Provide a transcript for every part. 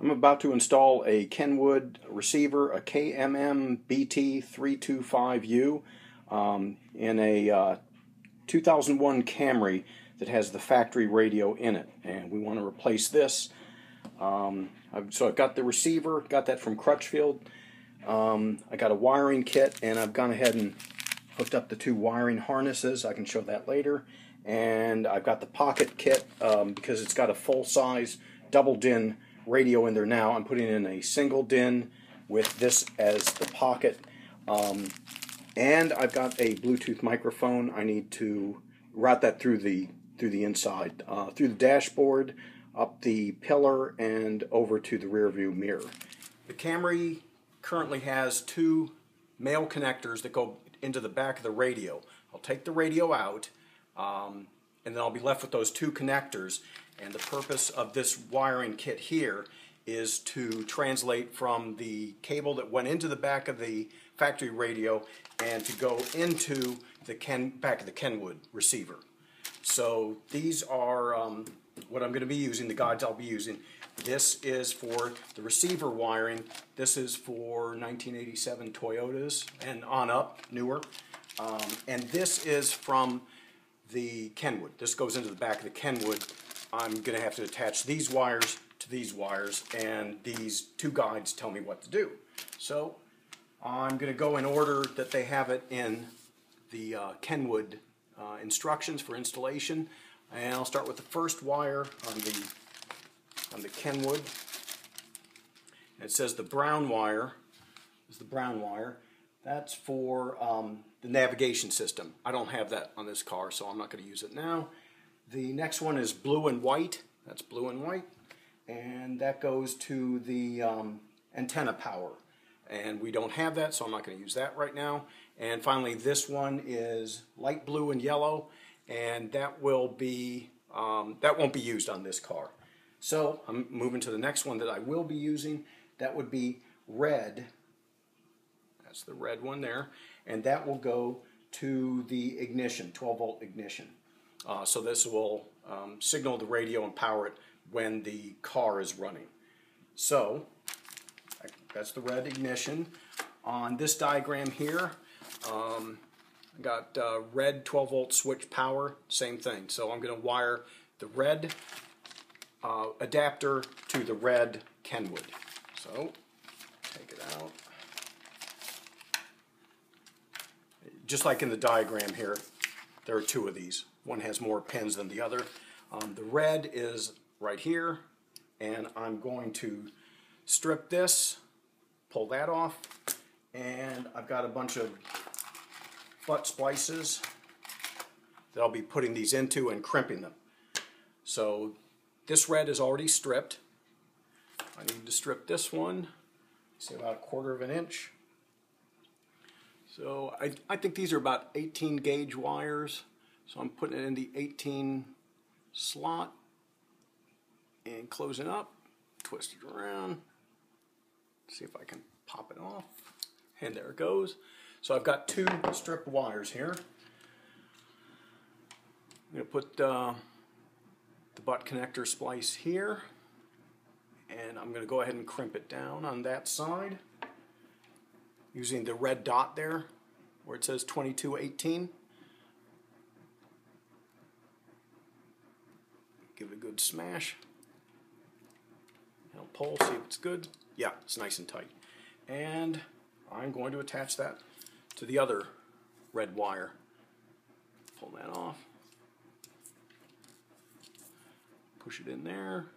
I'm about to install a Kenwood receiver, a KMM-BT325U, in a 2001 Camry that has the factory radio in it, and we want to replace this. So I've got the receiver, got that from Crutchfield. I got a wiring kit, and I've gone ahead and hooked up the two wiring harnesses. I can show that later. And I've got the pocket kit because it's got a full-size double DIN radio in there now. I'm putting in a single DIN with this as the pocket. And I've got a Bluetooth microphone. I need to route that through the inside, through the dashboard, up the pillar, and over to the rear view mirror. The Camry currently has two male connectors that go into the back of the radio. I'll take the radio out, and then I'll be left with those two connectors. And the purpose of this wiring kit here is to translate from the cable that went into the back of the factory radio and to go into the back of the Kenwood receiver. So these are what I'm going to be using, the guides I'll be using. This is for the receiver wiring. This is for 1987 Toyotas and on up, newer. And this is from the Kenwood. This goes into the back of the Kenwood. I'm going to have to attach these wires to these wires, and these two guides tell me what to do. So I'm going to go in order that they have it in the Kenwood instructions for installation, and I'll start with the first wire on the Kenwood. And it says the brown wire is the brown wire. That's for the navigation system. I don't have that on this car, so I'm not going to use it now. The next one is blue and white. That's blue and white. And that goes to the antenna power. And we don't have that, so I'm not going to use that right now. And finally, this one is light blue and yellow, and that won't be used on this car. So I'm moving to the next one that I will be using. That would be red. That's the red one there, and that will go to the ignition, 12-volt ignition. So this will signal the radio and power it when the car is running. So that's the red ignition. On this diagram here, I got red 12-volt switch power, same thing. So I'm going to wire the red adapter to the red Kenwood. So take it out. Just like in the diagram here, there are two of these. One has more pins than the other. The red is right here, and I'm going to strip this, pull that off, and I've got a bunch of butt splices that I'll be putting these into and crimping them. So this red is already stripped. I need to strip this one, say about 1/4 inch. So I think these are about 18 gauge wires. So I'm putting it in the 18 slot and closing up, twist it around, see if I can pop it off, and there it goes. So I've got two stripped wires here. I'm going to put the butt connector splice here, and I'm going to go ahead and crimp it down on that side using the red dot there where it says 2218. Give it a good smash. I'll pull, see if it's good. Yeah, it's nice and tight. And I'm going to attach that to the other red wire. Pull that off. Push it in there.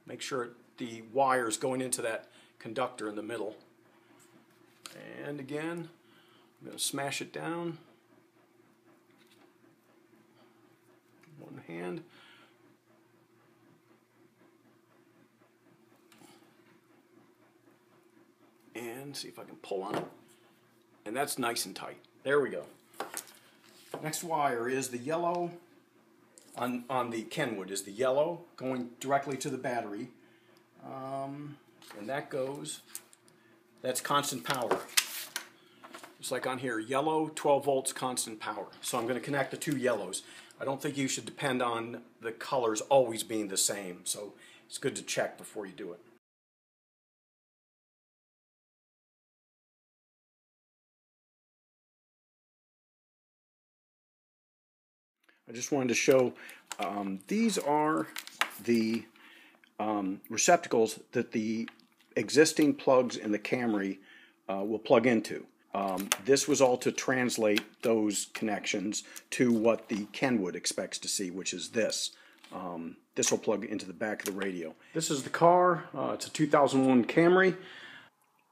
Make sure the wire is going into that conductor in the middle. And again, I'm going to smash it down. One hand. And see if I can pull on it. And that's nice and tight. There we go. Next wire is the yellow on the Kenwood is the yellow going directly to the battery. And that goes, that's constant power. Just like on here, yellow, 12 volts, constant power. So I'm going to connect the two yellows. I don't think you should depend on the colors always being the same. So it's good to check before you do it. I just wanted to show, these are the receptacles that the existing plugs in the Camry will plug into. This was all to translate those connections to what the Kenwood expects to see, which is this. This will plug into the back of the radio. This is the car. It's a 2001 Camry.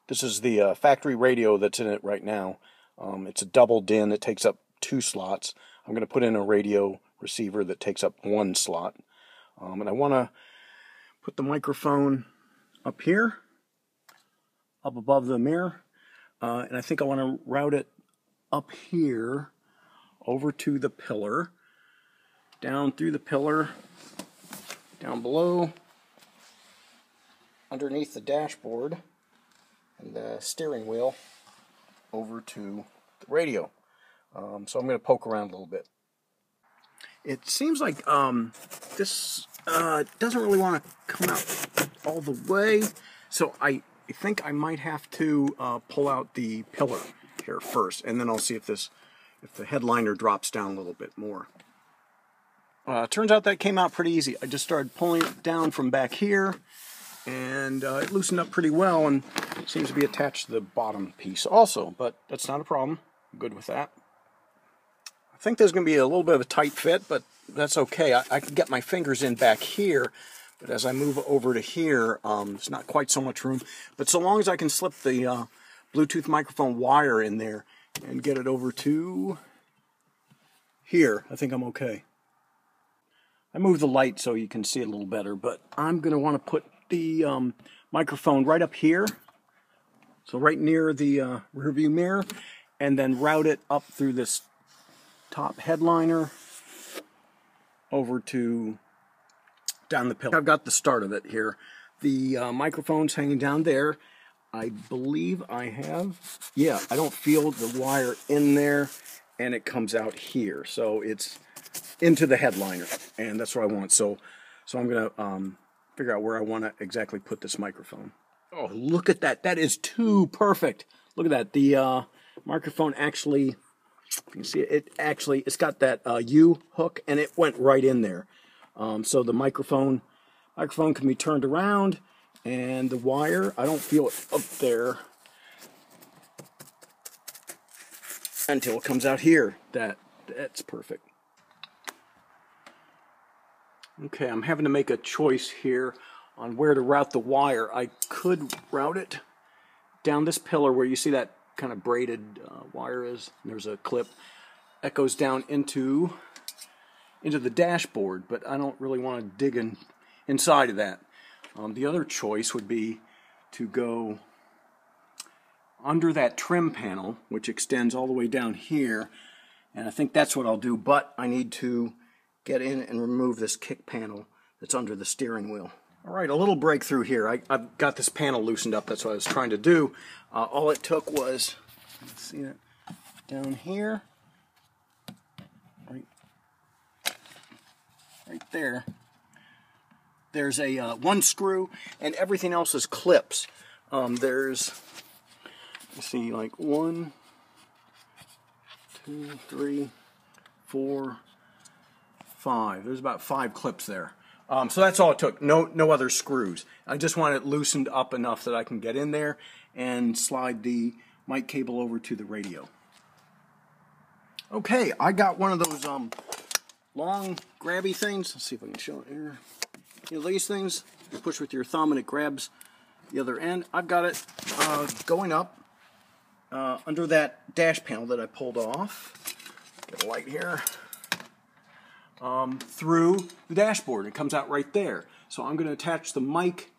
This is the factory radio that's in it right now. It's a double DIN. It takes up 2 slots. I'm going to put in a radio receiver that takes up 1 slot. And I want to put the microphone up here, up above the mirror. And I think I want to route it up here over to the pillar, down through the pillar, down below, underneath the dashboard and the steering wheel, over to the radio. So I'm going to poke around a little bit. It seems like this doesn't really want to come out all the way, so I think I might have to pull out the pillar here first, and then I'll see if the headliner drops down a little bit more. Turns out that came out pretty easy. I just started pulling it down from back here, and it loosened up pretty well, and seems to be attached to the bottom piece also, but that's not a problem. I'm good with that. I think there's going to be a little bit of a tight fit, but that's okay. I can get my fingers in back here, but as I move over to here, there's not quite so much room. But so long as I can slip the Bluetooth microphone wire in there and get it over to here, I think I'm okay. I moved the light so you can see it a little better, but I'm going to want to put the microphone right up here, so right near the rear view mirror, and then route it up through this top headliner over to down the pillar. I've got the start of it here. The microphone's hanging down there. I believe I have, yeah, I don't feel the wire in there, and it comes out here. So it's into the headliner, and that's what I want. So I'm going to figure out where I want to exactly put this microphone. Oh, look at that. That is too perfect. Look at that. The microphone actually, you can see it's got that U hook, and it went right in there. So the microphone can be turned around, and the wire, I don't feel it up there until it comes out here. That's perfect. Okay, I'm having to make a choice here on where to route the wire. I could route it down this pillar where you see that kind of braided wire is. There's a clip that goes down into the dashboard, but I don't really want to dig inside of that. The other choice would be to go under that trim panel, which extends all the way down here, and I think that's what I'll do, but I need to get in and remove this kick panel that's under the steering wheel. All right, a little breakthrough here. I've got this panel loosened up. That's what I was trying to do. All it took was, let's see that down here, right there. There's a one screw, and everything else is clips. There's, let's see, like 1, 2, 3, 4, 5. There's about 5 clips there. So that's all it took. No other screws. I just want it loosened up enough that I can get in there and slide the mic cable over to the radio. Okay, I got one of those long grabby things. Let's see if I can show it here. You know, these things you push with your thumb and it grabs the other end. I've got it going up under that dash panel that I pulled off. Get a light here. Through the dashboard. It comes out right there. So I'm going to attach the mic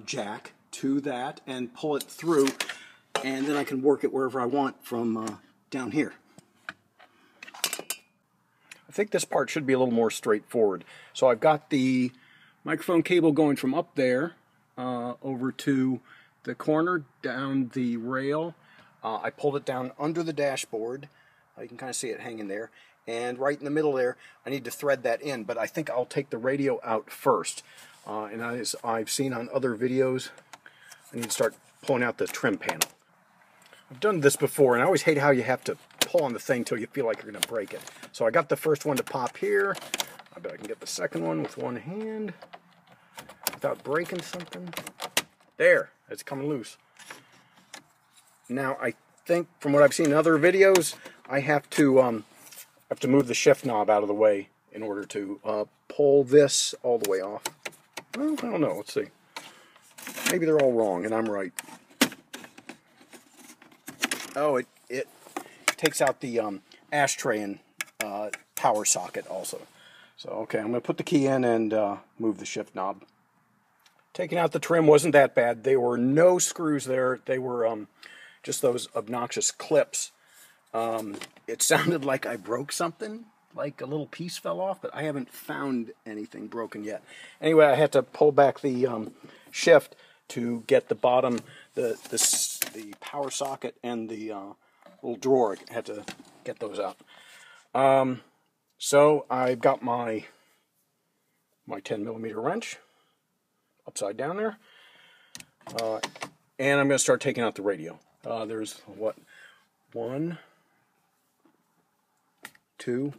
jack to that and pull it through, and then I can work it wherever I want from down here. I think this part should be a little more straightforward. So I've got the microphone cable going from up there over to the corner, down the rail. I pulled it down under the dashboard. You can kind of see it hanging there. And right in the middle there, I need to thread that in, but I think I'll take the radio out first. and as I've seen on other videos, I need to start pulling out the trim panel. I've done this before, and I always hate how you have to pull on the thing till you feel like you're going to break it. So I got the first one to pop here. I bet I can get the second one with one hand without breaking something. There, it's coming loose. Now I think from what I've seen in other videos, I have to move the shift knob out of the way in order to pull this all the way off. Well, I don't know. Let's see. Maybe they're all wrong, and I'm right. Oh, it takes out the ashtray and power socket also. So, okay, I'm going to put the key in and move the shift knob. Taking out the trim wasn't that bad. There were no screws there. They were just those obnoxious clips. It sounded like I broke something, like a little piece fell off, but I haven't found anything broken yet. Anyway, I had to pull back the shift to get the bottom, the power socket and the little drawer. I had to get those out. So I've got my 10mm wrench upside down there, and I'm going to start taking out the radio. There's what, 1, 2,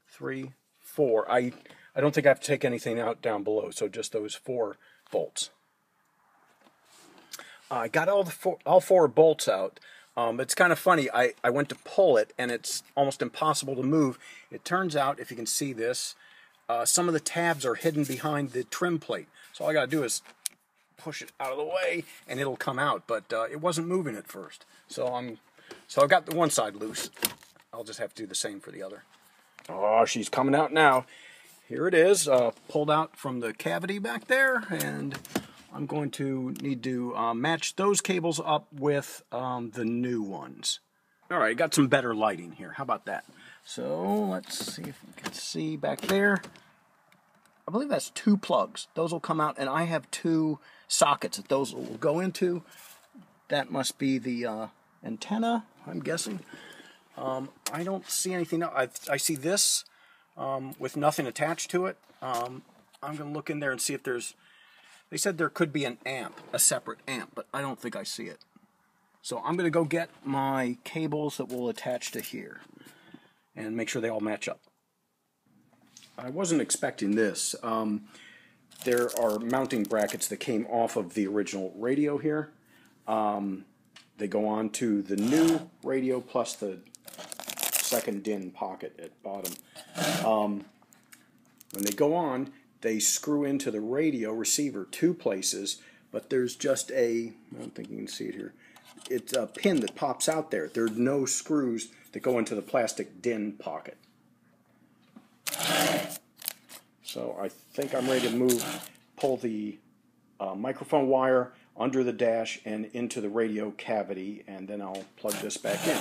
3, 4. I don't think I have to take anything out down below, so just those 4 bolts. I got all 4 bolts out. It's kind of funny. I went to pull it, and it's almost impossible to move. It turns out, if you can see this, some of the tabs are hidden behind the trim plate. So all I got to do is push it out of the way, and it'll come out. But it wasn't moving at first. So I've got the one side loose. I'll just have to do the same for the other. Oh, she's coming out now. Here it is, pulled out from the cavity back there, and I'm going to need to match those cables up with the new ones. All right, got some better lighting here. How about that? So let's see if we can see back there. I believe that's 2 plugs. Those will come out, and I have 2 sockets that those will go into. That must be the antenna, I'm guessing. I don't see anything else. I see this with nothing attached to it. I'm going to look in there and see if there's... They said there could be an amp, a separate amp, but I don't think I see it. So I'm going to go get my cables that will attach to here and make sure they all match up. I wasn't expecting this. There are mounting brackets that came off of the original radio here. They go on to the new radio plus the second DIN pocket at bottom. When they go on, they screw into the radio receiver 2 places, but there's just I don't think you can see it here. It's a pin that pops out there. There are no screws that go into the plastic DIN pocket. So I think I'm ready to pull the microphone wire under the dash and into the radio cavity, and then I'll plug this back in.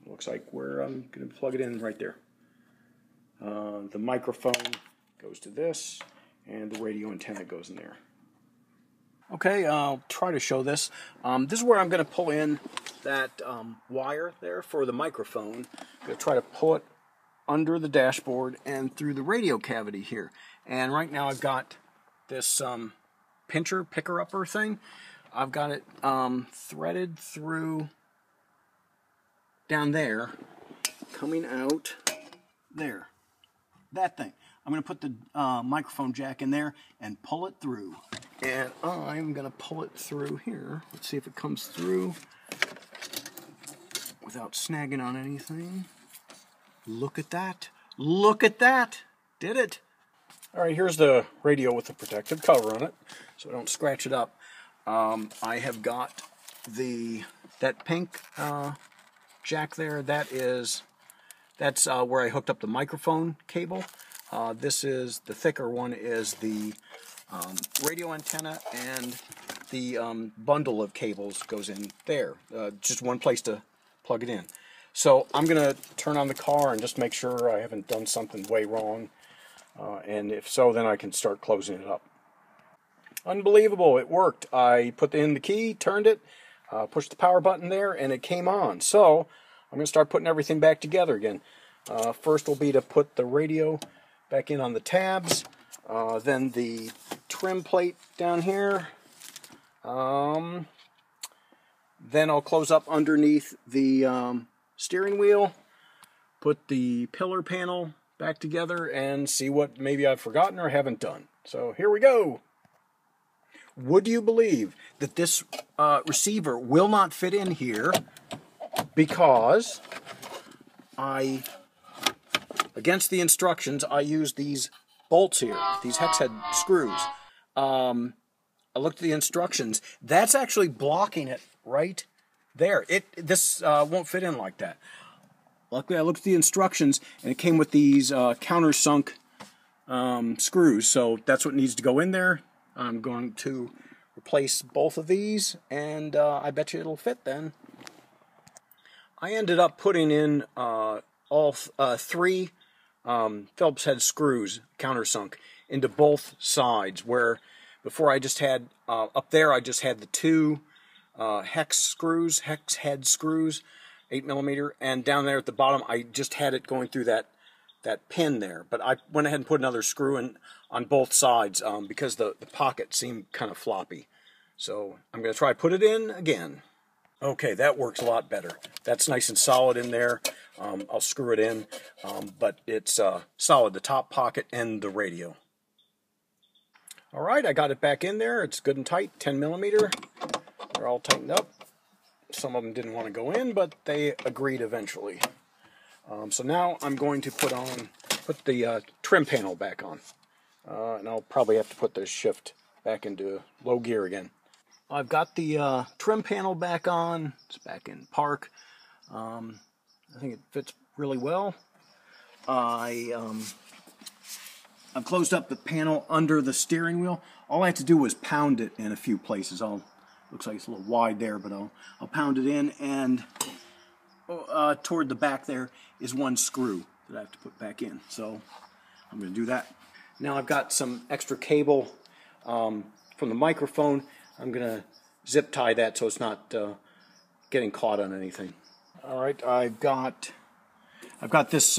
Looks like I'm going to plug it in right there. The microphone goes to this, and the radio antenna goes in there. Okay, I'll try to show this. This is where I'm going to pull in that wire there for the microphone. I'm going to try to pull it under the dashboard and through the radio cavity here. And right now I've got this picker-upper thing. I've got it threaded through down there, coming out there. That thing. I'm going to put the microphone jack in there and pull it through. And I'm going to pull it through here. Let's see if it comes through without snagging on anything. Look at that. Look at that. Did it. All right, here's the radio with the protective cover on it, so I don't scratch it up. I have got that pink jack there. That's where I hooked up the microphone cable. This is the thicker one is the radio antenna, and the bundle of cables goes in there. Just one place to plug it in. So I'm going to turn on the car and just make sure I haven't done something way wrong. And if so, then I can start closing it up. Unbelievable, it worked. I put in the key, turned it, pushed the power button there, and it came on. So I'm going to start putting everything back together again. First will be to put the radio back in on the tabs. Then the trim plate down here. Then I'll close up underneath the steering wheel, put the pillar panel back together, and see what maybe I've forgotten or haven't done. So here we go. Would you believe that this receiver will not fit in here because against the instructions, I used these bolts here, these hex head screws. I looked at the instructions. That's actually blocking it right there. This won't fit in like that. Luckily, I looked at the instructions, and it came with these countersunk screws, so that's what needs to go in there. I'm going to replace both of these, and I bet you it'll fit then. I ended up putting in all three Phillips head screws, countersunk, into both sides, where before I just had, up there I just had the two hex head screws, 8mm, and down there at the bottom I just had it going through that pin there. But I went ahead and put another screw in on both sides because the pocket seemed kind of floppy. So I'm going to try to put it in again. Okay, that works a lot better. That's nice and solid in there. I'll screw it in, but it's solid, the top pocket and the radio. All right, I got it back in there. It's good and tight, 10mm. They're all tightened up. Some of them didn't want to go in, but they agreed eventually. So now I'm going to put the trim panel back on. And I'll probably have to put the shift back into low gear again. I've got the trim panel back on. It's back in park. I think it fits really well. I've closed up the panel under the steering wheel. All I had to do was pound it in a few places. Looks like it's a little wide there, but I'll pound it in, and toward the back there is one screw that I have to put back in. So I'm going to do that. Now I've got some extra cable from the microphone. I'm going to zip tie that so it's not getting caught on anything. All right, I've got this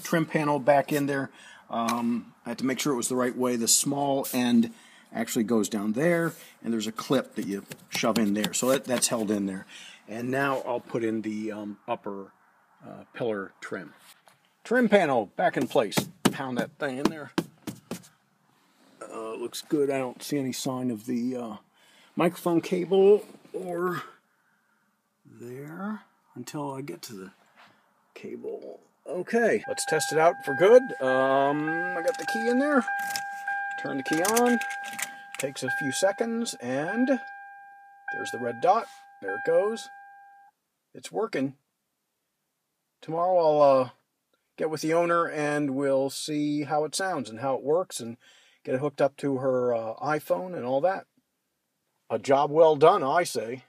trim panel back in there. I had to make sure it was the right way. The small end actually goes down there, and there's a clip that you shove in there. So that's held in there. And now I'll put in the upper pillar trim. Trim panel back in place. Pound that thing in there. Looks good. I don't see any sign of the microphone cable or there until I get to the cable. Okay, let's test it out for good. I got the key in there. Turn the key on. Takes a few seconds, and there's the red dot. There it goes. It's working. Tomorrow I'll get with the owner and we'll see how it sounds and how it works and get it hooked up to her iPhone and all that. A job well done, I say.